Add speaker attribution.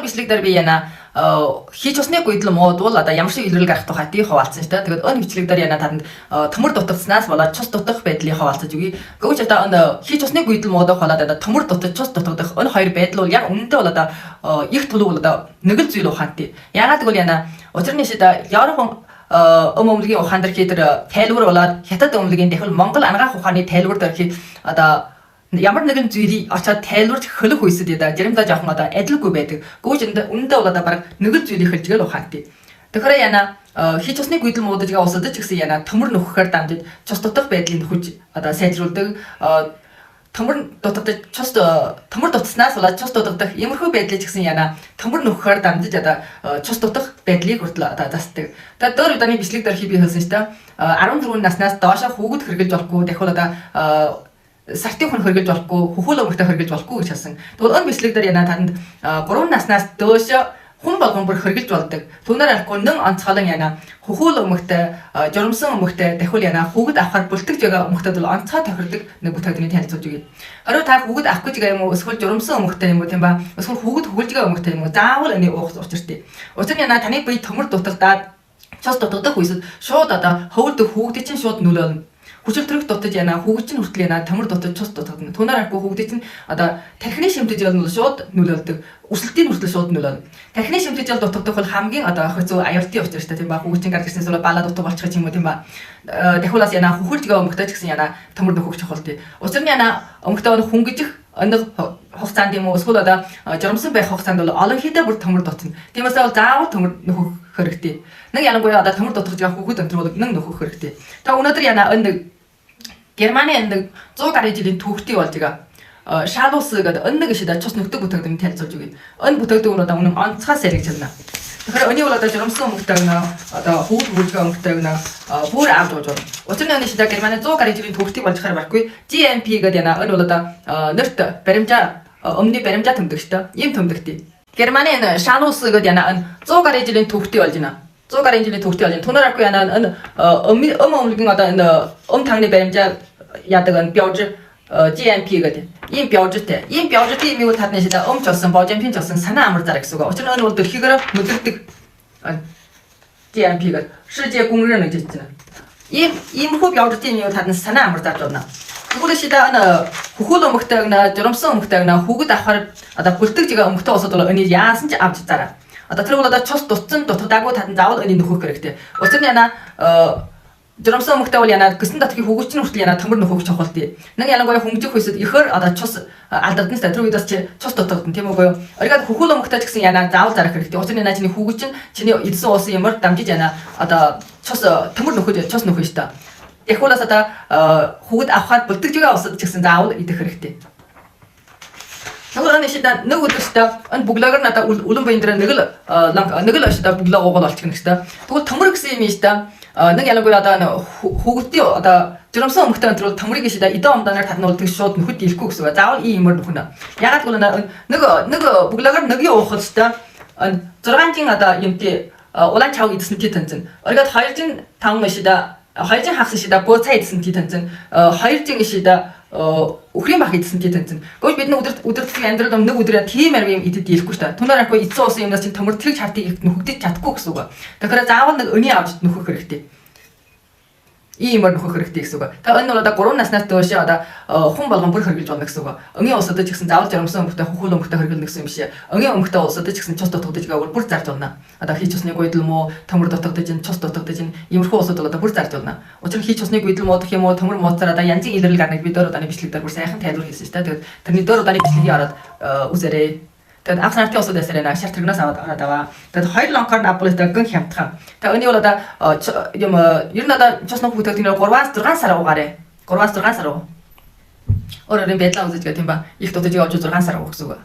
Speaker 1: Тэгвэл бичлэгдэр би яна хийж усны гүйдэл мод бол одоо ямар шиг илрэл гарах тухай тий хаваалцсан шүү дээ. Тэгээд өн бичлэгдэр яна танд төмөр дутагцснаас болоод цус дутах байдлыг хаваалцаж өгье. Гэвч одоо өн хийж усны гүйдэл модоо болоод одоо төмөр дутаж цус дутагдах өн хоёр байдал бол яг үнэндээ бол одоо их тулуул одоо нэг л зүйл ухаантай. Яагаад гэвэл яна учирны шида яархан өмөмлөгийн ухаан дээр хитэр тайлбар болоод хятад өмлөгийн дахил Монгол ангаах ухааны тайлбар дээр хий одоо ямар нэгэн зүйлийг очоод тайлбарч хөлөх үйсэд яда жиремдаа жоохон одоо адилгүй байдаг. Гүйж үнэндээ бол одоо баг нэг л зүйлийг хэлжгээл ухаантай. Тэгэхээр яна хийж усны гүйдэл муудажгаа усадаж гэсэн яна төмөр нөхөхөр дамжиж цус дутах байдлыг нөхөж одоо сайжруулдаг. Төмөр дутагдаж цус төмөр дутснаас болоод цус дутагдах иймэрхүү байдлыг гэсэн яна төмөр нөхөхөр дамжиж одоо цус дутах байдлыг хүртэл одоо засдаг. Тэгээд дөр удааний бичлэг дээр би хэлсэн шүү дээ. 14 наснаас доош хүүхэд хэрглэж болохгүй дахиад одоо сартын хүн хөргөж болохгүй, хөхөөл өмгтэй хөргөж болохгүй гэж хэлсэн. Тэгвэл өн бичлэг дээр яна танд 3 наснаас дөөш хүн болгон бүр хөргөж болдог. Түүнээр алахгүй нэн онцгойлон яна хөхөөл өмгтэй, журамсан өмгтэй дахиул яна хүүхэд авахар бүлтгэж байгаа өмгтэй бол онцгой тохирдог нэг бүтээгдэхүүнийг танилцуулж өгье. Орой та хүүхэд авах гэж байгаа юм уу? Эсвэл журамсан өмгтэй юм уу тийм ба? Эсвэл хүүхэд хөгөлж байгаа өмгтэй юм уу? Заавал энэ уух учиртай. Учир нь яна таны бие төмөр дутагдаад цус дутагдах үеэс шууд одоо хөвөлдөх хүүхдээ чинь шууд нөлөөлнө. Хүчил төрөх дутаж яна хүүхэд чинь хүртэл яна төмөр дутаж цус дутагдана. Түүнээр алгүй хүүхдээ чинь одоо тархины шимтэж бол шууд нөлөөлдөг. Өсөлтийн хүртэл шууд нөлөөлнө. Тархины шимтэж дутагдах бол хамгийн одоо хэцүү аюултай учиртай тийм ба хүүхэд чинь гар гэрснээс бол балаа дутаг болчих юм уу тийм ба. Дахиулаас яна хөхөлж байгаа өмгтэй ч гэсэн яна төмөр нөхөх чухал тий. Учир нь яна өмгтэй хүнгижих өнөг хугацаанд юм уу эсвэл одоо журамсан байх хугацаанд бол олон хідээ бүр төмөр дутна. Тиймээс бол заавал төмөр нөхөх хэрэгтэй. Нэг ялангуяа одоо төмөр дутгаж байгаа хүүхэд өнтөр бол нэг нөхөх хэрэгтэй. Та өнөөдөр яна өнөг Германы өнөг 100 гаруй жилийн түүхтэй болж байгаа. Шалус гэдэг өнөг шидэ цус нөхдөг бүтээгдэхүүн танилцуулж өгье. Өн бүтээгдэхүүн одоо үнэн онцгой сэргийж байна. Тэгэхээр өний бол одоо журамсан өмгтэй гэнэ одоо хүүхэд хөгжих өмгтэй гэнэ бүр авд ууж байна. Учир нь шидэ Германы 100 гаруй жилийн түүхтэй болж хараа байхгүй. GMP гэдэг яна өн бол одоо нэрт баримжаа өмнөний баримжаа төмдөг шүү дээ. Ийм төмдөгтэй. Германы Шалус гэдэг яна 100 гаруй жилийн түүхтэй болж байна. 100 гаруй жилийн түүхтэй болж байна. Түүнээр алгүй яна өмгийн одоо энэ тагны баримжаа яадаг эн标志 GMP гэдэг. Ийм标志тэй. Ийм标志тэй юм уу тадны шидэ өмч болсон, божимпин болсон санаа амар зарах гэсэн үг. Учир нь энэ бол дэлхийгээр мэдэрдэг GMP гэдэг.世界公认гэж хэлж байна. Иймэрхүү 标志тэй юм уу тадны санаа амар зарж байна. Тэгвэл шидэ энэ хөхөөл өмгтэй гэнэ, журамсан өмгтэй гэнэ, хүүхэд авахар одоо бүлтгэж байгаа өмгтэй усад бол энэ яасан ч авч зараа. Одоо тэр бол одоо цус дутсан дутагдаагүй тадан заавал энэ нөхөх хэрэгтэй. Учир нь яна журамсан өмгтэй бол яна гисэн татгийн хөгжиж хүртэл яна төмөр нөхөх чухал тий. Нэг ялангуяа хөнгөжих үсэд ихэр одоо цус алдагдсан ста тэр үедээс чи цус дутагдсан тийм үгүй юу? Оргиад хөхөөл өмгтэй ч гэсэн яна заавал зарах хэрэгтэй. Учир нь яна чиний хөгжиж чиний эдсэн уусан ямар дамжиж яна одоо цус төмөр нөхөж цус нөхөн ста. Эхүүлээс одоо хүүхэд авахад бүлтгэж байгаа усад ч гэсэн заавал идэх хэрэгтэй. Тэгвэл энэ шидэ нэг өдөртөө энэ бүглэгэр надаа үлэн баян дээр нэг л шидэ бүглэг уугал болчих юм шидэ. Тэгвэл төмөр гэсэн юм шидэ. Нэг ялангуяа одоо хүүхдийн одоо журамсан өмгтэй өнтер бол төмөрийг шидэ эдэн умдаанаар татнуул тэг шууд нөхөд ирэхгүй гэсэн үг. Заавал ийм юмэр нөхөнө. Ягаад гэвэл нэг бүглэгэр нэгийн уухад шидэ 6-ын одоо юмти улаан чав идсэн тий тэнцэн. Оргиод 2-5 шидэ 2-ын хагас шидэ бөө цай идсэн тий тэнцэн. 2-ын шидэ өхрийн бах идсэн тий тэнцэн. Гэхдээ бид нэг өдөртгийн амьдрал нэг өдрөө тийм арим идэд ирэхгүй шүү дээ. Түүнээр ахгүй эцсэн уусан юмнаас чинь төмөр тэрэг шаардыг нөхөгдөж чадахгүй гэсэн үг. Тэгэхээр заавал нэг өний авч нөхөх хэрэгтэй. Иймэр нөхөх хэрэгтэй гэсэн үг. Тэгээ энэ бол одоо 3 наснаас дөөш одоо хүн болгон бүр хөргөлж болно гэсэн үг. Өнгийн усад ч гэсэн заавал журамсан өмгтэй хөхүүл өмгтэй хөргөлнө гэсэн юм шиг. Өнгийн өмгтэй усад ч гэсэн цус дутагдаж байгааг бүр зарж болно. Одоо хийч усны гүйдэл муу төмөр дутагдаж ин цус дутагдаж ин иймэрхүү усад бол одоо бүр зарж болно. Учир нь хийч усны гүйдэл муудах юм уу төмөр мууцаар одоо янзын илрэл гарныг бид дөр удааны бичлэг дээр бүр сайхан тайлбар хийсэн шүү дээ. Тэгээд тэрний дөр удааны бичлэгийг ороод үзээрэй. Тэгээд авс нартын усад эсрэг шар тэрнээс аваад аваа. Тэгээд 2 лонкор наполитай гэн хямдхан. Тэгээд өний бол одоо юм ер нь одоо цус нөх бүтээгдэхүүнээр 3-6 сар угаарэ. 3-6 сар уу. Өөрөөр нь байдлаа үзэж гэх юм ба их дутаж явж 6 сар уу гэсэн үг.